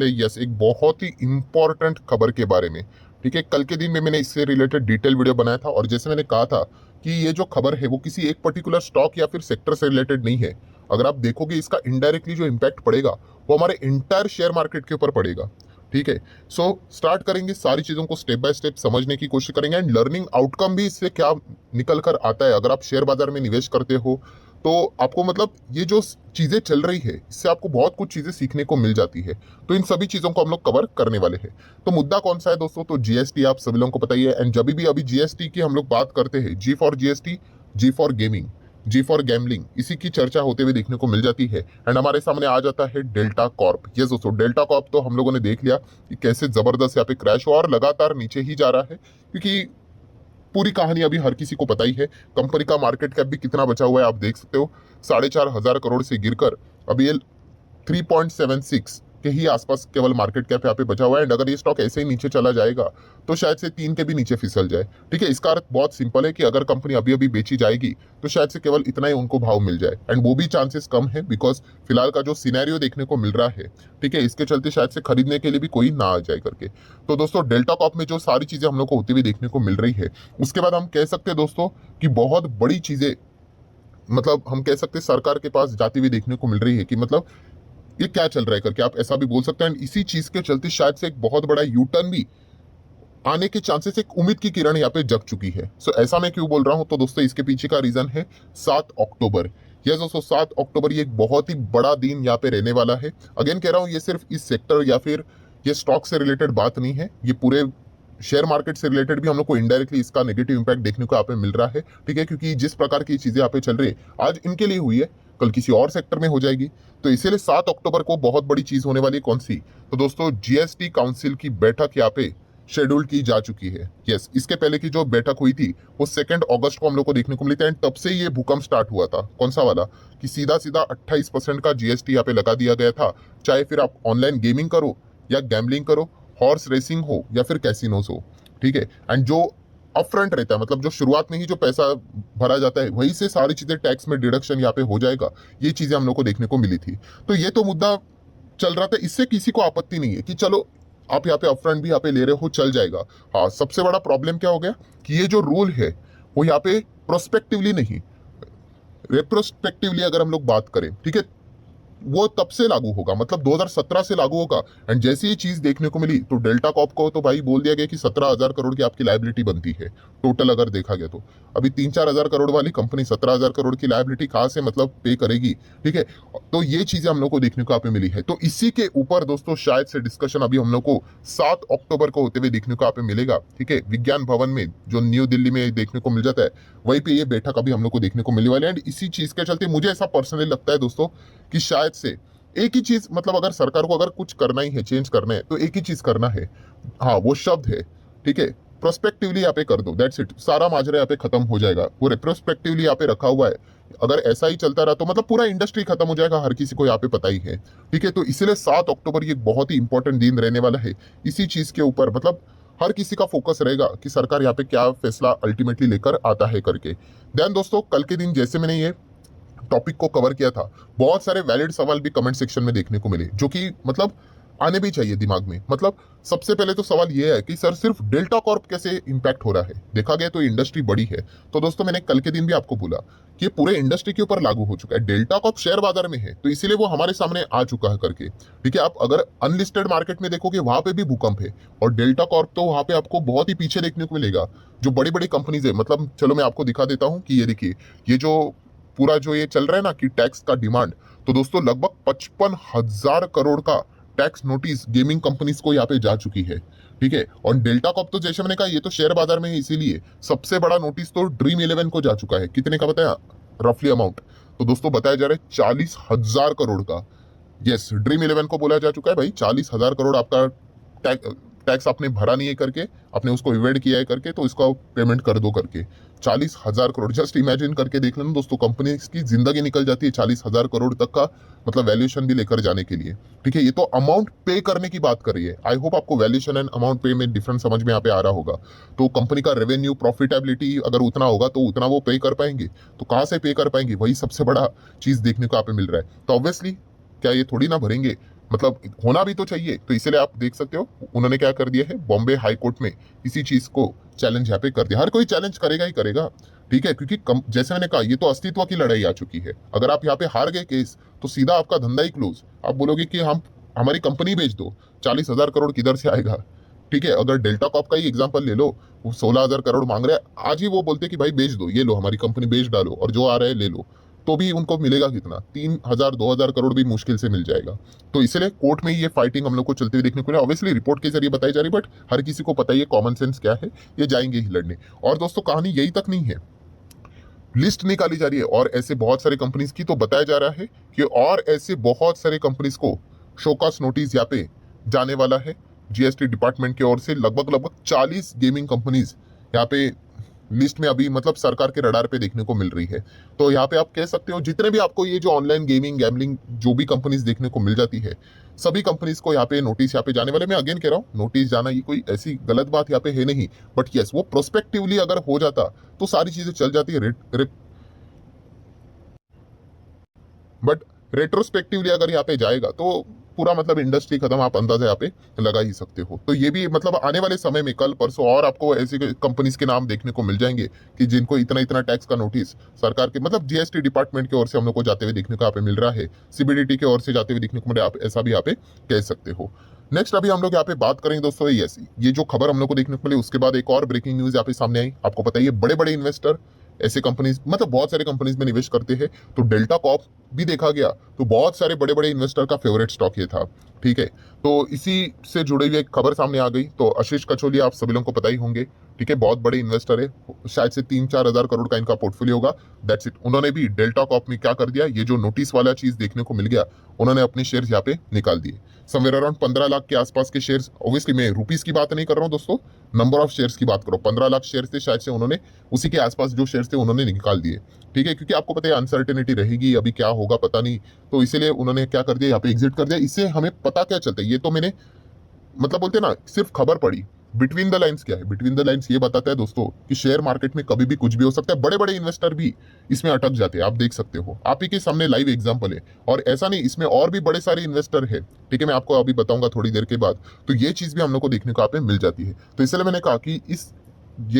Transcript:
Yes, एक बहुत ही important खबर के बारे में। ठीक है, कल के दिन में मैंने इससे रिलेटेड डिटेल वीडियो बनाया था और जैसे मैंने कहा था कि ये जो खबर है वो किसी एक पर्टिकुलर स्टॉक या फिर सेक्टर से रिलेटेड नहीं है। अगर आप देखोगे इसका इनडायरेक्टली जो इम्पैक्ट पड़ेगा वो हमारे इंटायर शेयर मार्केट के ऊपर पड़ेगा। ठीक है, सो स्टार्ट करेंगे, सारी चीज़ों को स्टेप बाय स्टेप समझने की कोशिश करेंगे एंड लर्निंग आउटकम भी इससे क्या निकल कर आता है। अगर आप शेयर बाजार में निवेश करते हो तो आपको मतलब ये जो चीज़ें चल रही है इससे आपको बहुत कुछ चीज़ें सीखने को मिल जाती है। तो इन सभी चीज़ों को हम लोग कवर करने वाले हैं। तो मुद्दा कौन सा है दोस्तों? तो जीएसटी आप सभी लोगों को पता ही है। एंड जब भी अभी जीएसटी की हम लोग बात करते हैं, G for GST, G for gaming, G for gambling, इसी की चर्चा होते हुए देखने को मिल जाती है। एंड हमारे सामने आ जाता है डेल्टा कॉर्प। ये दोस्तों, डेल्टा कॉर्प तो हम लोगों ने देख लिया कि कैसे जबरदस्त यहाँ पे क्रैश हुआ और लगातार नीचे ही जा रहा है, क्योंकि पूरी कहानी अभी हर किसी को पता ही है। कंपनी का मार्केट कैप भी कितना बचा हुआ है आप देख सकते हो, 4,500 करोड़ से गिरकर अभी ये 3.76 के ही आसपास केवल मार्केट कैप यहाँ पे बचा हुआ है। एंड अगर ये स्टॉक ऐसे ही नीचे चला जाएगा तो शायद से 3 के भी नीचे फिसल जाए। ठीक है, इसका अर्थ बहुत सिंपल है कि अगर कंपनी अभी अभी बेची जाएगी तो शायद से केवल इतना ही उनको भाव मिल जाए, एंड वो भी चांसेस कम है बिकॉज फिलहाल का जो सिनेरियो देखने को मिल रहा है, ठीक है, इसके चलते शायद से खरीदने के लिए भी कोई ना आ जाए करके। तो दोस्तों, डेल्टा कॉप में जो सारी चीजें हम लोग को होती हुई देखने को मिल रही है, उसके बाद हम कह सकते हैं दोस्तों कि बहुत बड़ी चीजें, मतलब हम कह सकते हैं सरकार के पास जाती हुई देखने को मिल रही है कि मतलब ये क्या चल रहा है करके आप ऐसा भी बोल सकते हैं। इसी चीज के चलते शायद से एक बहुत बड़ा यू टर्न भी आने के चांसेस, एक उम्मीद की किरण यहाँ पे जग चुकी है। सो ऐसा मैं क्यों बोल रहा हूं? तो दोस्तों, इसके पीछे का रीजन है 7 अक्टूबर। यस दोस्तों, 7 अक्टूबर ये एक बहुत ही बड़ा दिन यहाँ पे रहने वाला है। अगेन कह रहा हूँ, ये सिर्फ इस सेक्टर या फिर ये स्टॉक से रिलेटेड बात नहीं है, ये पूरे शेयर मार्केट से रिलेटेड भी हम लोग को इनडायरेक्टली इसका नेगेटिव इंपैक्ट देखने को यहाँ पे मिल रहा है। ठीक है, क्योंकि जिस प्रकार की चीजें यहाँ पे चल रही है, आज इनके लिए हुई है, कल किसी और सेक्टर में हो जाएगी। तो इसीलिए 7 अक्टूबर को बहुत बड़ी चीज होने वाली है। कौन सी? तो दोस्तों, जीएसटी काउंसिल की बैठक यहाँ पे शेड्यूल की जा चुकी है। यस, इसके पहले की जो बैठक हुई थी वो 2 अगस्त को हम लोग को देखने को मिली थी, एंड तब से ये भूकंप स्टार्ट हुआ था। कौन सा वाला? कि सीधा सीधा 28% का जीएसटी यहाँ पे लगा दिया गया था। चाहे फिर आप ऑनलाइन गेमिंग करो या गैम्बलिंग करो, हॉर्स रेसिंग हो या फिर कैसीनोस हो। ठीक है, एंड जो अपफ्रंट रहता है, मतलब जो शुरुआत में ही जो पैसा भरा जाता है, वहीं से सारी चीजें टैक्स में डिडक्शन यहाँ पे हो जाएगा। ये चीजें हम लोग को देखने को मिली थी। तो ये तो मुद्दा चल रहा था, इससे किसी को आपत्ति नहीं है कि चलो आप यहाँ पे अपफ्रंट भी यहाँ पे ले रहे हो, चल जाएगा। हाँ, सबसे बड़ा प्रॉब्लम क्या हो गया कि ये जो रूल है वो यहाँ पे प्रोस्पेक्टिवली नहीं, रेट्रोस्पेक्टिवली अगर हम लोग बात करें, ठीक है, वो तब से लागू होगा, मतलब 2017 से लागू होगा। एंड जैसे ये चीज देखने को मिली तो डेल्टा कॉप को तो भाई बोल दिया गया कि 17,000 करोड़ की आपकी लायबिलिटी बनती है टोटल। अगर देखा गया तो अभी 3-4 हजार करोड़ वाली कंपनी 17,000 करोड़ की लायबिलिटी कहाँ से मतलब पे करेगी? ठीक है, तो ये चीजें हम लोग को देखने को यहाँ पे मिली है। तो इसी के ऊपर दोस्तों शायद से डिस्कशन अभी हम लोग को 7 अक्टूबर को होते हुए देखने को यहाँ पे मिलेगा। ठीक है, विज्ञान भवन में जो न्यू दिल्ली में देखने को मिल जाता है, वहीं पे ये बैठक अभी हम लोग को देखने को मिलने वाली है। एंड इसी चीज के चलते मुझे ऐसा पर्सनली लगता है दोस्तों कि शायद से एक ही चीज, मतलब अगर सरकार को अगर कुछ करना ही है, चेंज करना है, तो एक ही चीज करना है। हाँ, वो शब्द है, ठीक है, प्रोस्पेक्टिवली यहाँ पे कर दो, दैट्स इट। सारा माजरा यहाँ पे खत्म हो जाएगा। वो रेट्रोस्पेक्टिवली यहाँ पे रखा हुआ है, अगर ऐसा ही चलता रहा तो मतलब पूरा इंडस्ट्री खत्म हो जाएगा, हर किसी को यहाँ पे पता ही है। ठीक है, तो इसलिए 7 अक्टूबर ये बहुत ही इंपॉर्टेंट दिन रहने वाला है। इसी चीज के ऊपर मतलब हर किसी का फोकस रहेगा कि सरकार यहाँ पे क्या फैसला अल्टीमेटली लेकर आता है करके। देन दोस्तों, कल के दिन जैसे मैंने ये टॉपिक को कवर किया था, बहुत सारे वैलिड सवाल भी कमेंट सेक्शन में देखने को मिले, जो कि मतलब आने भी चाहिए दिमाग में। मतलब सबसे पहले तो सवाल ये है कि सर सिर्फ डेल्टा कॉर्प कैसे इंपैक्ट हो रहा है? देखा गया तो इंडस्ट्री बड़ी है। तो दोस्तों, मैंने कल के दिन भी आपको बोला कि पूरे इंडस्ट्री के ऊपर लागू हो चुका है। डेल्टा कॉर्प शेयर बाजार में है तो इसीलिए वो हमारे सामने आ चुका है करके। ठीक है, आप अगर अनलिस्टेड मार्केट में देखोगे वहां पे भी भूकंप है, और डेल्टा कॉर्प तो वहां पे आपको बहुत ही पीछे देखने को मिलेगा। जो बड़ी बड़ी कंपनीज है, मतलब चलो मैं आपको दिखा देता हूँ कि ये देखिए, ये जो पूरा जो ये चल रहा है ना कि टैक्स का डिमांड, तो दोस्तों लगभग 55,000 करोड़ का टैक्स नोटिस गेमिंग कंपनीज को यहाँ पे जा चुकी है। ठीक है, और डेल्टा कॉप तो जैसे मैंने कहा ये तो शेयर बाजार में है, इसीलिए सबसे बड़ा नोटिस तो ड्रीम इलेवन को जा चुका है। कितने का बताया रफली अमाउंट? तो दोस्तों बताया जा रहा है 40,000 करोड़ का। यस, ड्रीम इलेवन को बोला जा चुका है भाई 40,000 करोड़ आपका टैक्स आपने भरा नहीं है करके, आपने उसको इवेड किया है करके, तो इसका पेमेंट कर दो करके। 40,000 करोड़, जस्ट इमेजिन करके देख लेना दोस्तों, कंपनी की जिंदगी निकल जाती है 40,000 करोड़ तक का मतलब वैल्यूएशन भी लेकर जाने के लिए। ठीक है, ये तो अमाउंट पे करने की बात कर रही है। आई होप आपको वैल्यूएशन एंड अमाउंट पे में डिफरेंस समझ में यहाँ पे आ रहा होगा। तो कंपनी का रेवेन्यू प्रॉफिटेबिलिटी अगर उतना होगा तो उतना वो पे कर पाएंगे, तो कहाँ से पे कर पाएंगे? वही सबसे बड़ा चीज देखने को यहाँ पे मिल रहा है। तो ऑब्वियसली क्या ये थोड़ी ना भरेंगे मतलब होना भी तो चाहिए। तो इसलिए आप देख सकते हो उन्होंने क्या कर दिया है, बॉम्बे हाई कोर्ट में इसी चीज को चैलेंज यहाँ पे कर दिया। हर कोई चैलेंज करेगा ही करेगा, ठीक है, क्योंकि जैसे मैंने कहा ये तो अस्तित्व की लड़ाई आ चुकी है। अगर आप यहाँ पे हार गए केस तो सीधा आपका धंधा ही क्लोज। आप बोलोगे कि हम हमारी कंपनी बेच दो, 40,000 करोड़ किधर से आएगा? ठीक है, अगर डेल्टा कॉप का ही एग्जाम्पल ले लो, वो 16,000 करोड़ मांग रहे हैं, आज ही वो बोलते कि भाई बेच दो, ये लो हमारी कंपनी बेच डालो और जो आ रहा है ले लो, तो भी उनको मिलेगा कितना? 3,000 2,000 करोड़ भी मुश्किल से मिल जाएगा। तो इसलिए कोर्ट में ये फाइटिंग हम लोग को चलते हुए देखने को मिला। ऑब्वियसली रिपोर्ट के जरिए बताई जा रही, बट हर किसी को पता ही है कॉमन सेंस क्या है, ये जाएंगे ही लड़ने। और दोस्तों कहानी यही तक नहीं है, लिस्ट निकाली जा रही है और ऐसे बहुत सारे कंपनीज की, तो बताया जा रहा है कि और ऐसे बहुत सारे कंपनीज को शोकॉस नोटिस यहाँ पे जाने वाला है जीएसटी डिपार्टमेंट की ओर से। लगभग लगभग 40 गेमिंग कंपनीज यहाँ पे लिस्ट में अभी मतलब सरकार के रडार पे देखने को मिल रही है। तो यहाँ पे आप कह सकते हो जितने भी आपको ये जो ऑनलाइन गेमिंग गैम्बलिंग जो भी कंपनीज देखने को मिल जाती है, सभी कंपनीज को यहाँ पे नोटिस यहाँ पे जाने वाले। मैं अगेन कह रहा हूँ, नोटिस जाना ये कोई ऐसी गलत बात यहाँ पे है नहीं, बट यस वो प्रोस्पेक्टिवली अगर हो जाता तो सारी चीजें चल जाती है। बट रेट्रोस्पेक्टिवली अगर यहाँ पे जाएगा तो पूरा मतलब इंडस्ट्री खत्म, आप अंदाजा यहाँ पे लगा ही सकते हो। तो ये भी मतलब आने वाले समय में कल परसों और आपको ऐसी कंपनीज के नाम देखने को मिल जाएंगे कि जिनको इतना इतना टैक्स का नोटिस सरकार के मतलब जीएसटी डिपार्टमेंट की ओर से हम लोग को जाते हुए देखने को यहाँ पे मिल रहा है, सीबीडीटी की ओर से जाते हुए देखने को मिल रहा है। आप ऐसा भी यहाँ पे कह सकते हो। नेक्स्ट अभी हम लोग यहाँ पे बात करेंगे दोस्तों, ये जो खबर हम लोग को देखने को मिली, उसके बाद एक और ब्रेकिंग न्यूज यहाँ पे सामने आई। आपको पता ही है बड़े बड़े इन्वेस्टर ऐसे कंपनीज मतलब बहुत सारे कंपनीज में निवेश करते हैं। तो डेल्टा कॉप भी देखा गया तो बहुत सारे बड़े बड़े इन्वेस्टर का फेवरेट स्टॉक ये था, ठीक है। तो इसी से जुड़ी हुई एक खबर सामने आ गई। तो आशीष कचोलिया आप सभी लोगों को पता ही होंगे, ठीक है, बहुत बड़े इन्वेस्टर है, शायद से 3-4 हज़ार करोड़ का इनका पोर्टफोलियो होगा, दैट्स इट। उन्होंने भी डेल्टा कॉप में क्या कर दिया, ये जो नोटिस वाला चीज देखने को मिल गया, उन्होंने अपने शेयर यहाँ पे निकाल दिए। समवेयर अराउंड 15 लाख के आसपास के शेयर्स, ऑब्वियसली मैं रुपीस की बात नहीं कर रहा हूँ दोस्तों, नंबर ऑफ शेयर्स की बात करो। 15 लाख शेयर थे शायद से, उन्होंने उसी के आसपास जो शेयर्स थे उन्होंने निकाल दिए, ठीक है, क्योंकि आपको पता है अनसर्टेनिटी रहेगी, अभी क्या होगा पता नहीं। तो इसीलिए उन्होंने क्या कर दिया, यहाँ पे एग्जिट कर दिया। इससे हमें पता क्या चलता है, ये तो मैंने मतलब बोलते हैं ना सिर्फ खबर पड़ी, बिटवीन द लाइंस क्या है, बिटवीन द लाइंस ये बताता है दोस्तों कि शेयर मार्केट में कभी भी कुछ भी हो सकता है। बड़े बड़े इन्वेस्टर भी इसमें अटक जाते हैं, आप देख सकते हो, आप ही के सामने लाइव एग्जांपल है। और ऐसा नहीं, इसमें और भी बड़े सारे इन्वेस्टर है, ठीक है, मैं आपको अभी बताऊंगा थोड़ी देर के बाद। तो ये चीज भी हम लोग को देखने को यहाँ पे मिल जाती है। तो इसलिए मैंने कहा कि इस